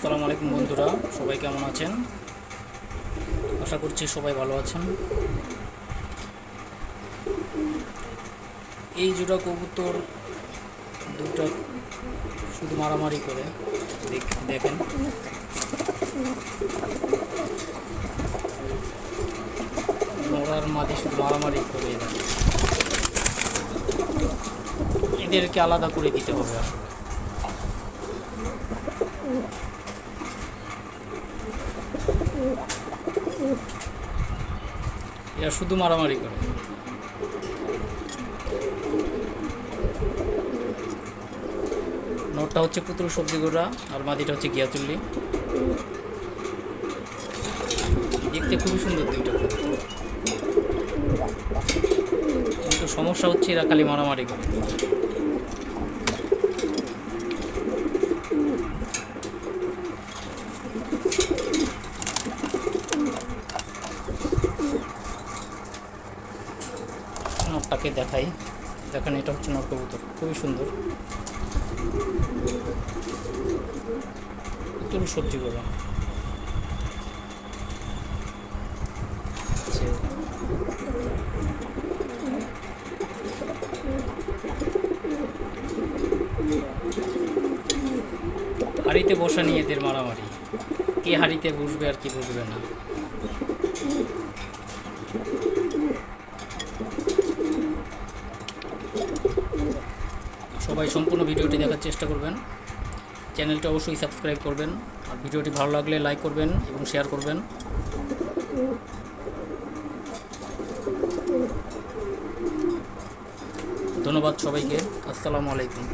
আসসালামু আলাইকুম বন্ধুরা, সবাই কেমন আছেন? আশা করছি সবাই ভালো আছেন। এই জোড়া কবুতর দুটো শুধু মারামারি করে, দেখেন। নড়ার মাঝে শুধু মারামারি করে, এদেরকে আলাদা করে দিতে হবে। এরা শুধু মারামারি করে। নটটা হচ্ছে পুতুল সবজি গোড়া আর মাদিটা হচ্ছে গিয়াচুল্লি। দেখতে খুবই সুন্দর দুইটা, কিন্তু সমস্যা হচ্ছে এরা খালি মারামারি করে। নটটাকে দেখাই, দেখেন এটা হচ্ছে নট কবুতর, খুবই সুন্দর পুতুল সবজি গোড়া। হাড়িতে বসা নিয়ে এদের মারামারি, কে হাড়িতে বসবে আর কি বসবে না। সবাই সম্পূর্ণ ভিডিওটি দেখার চেষ্টা করবেন, চ্যানেলটা অবশ্যই সাবস্ক্রাইব করবেন, আর ভিডিওটি ভালো লাগলে লাইক করবেন এবং শেয়ার করবেন। ধন্যবাদ সবাইকে। আসসালামু আলাইকুম।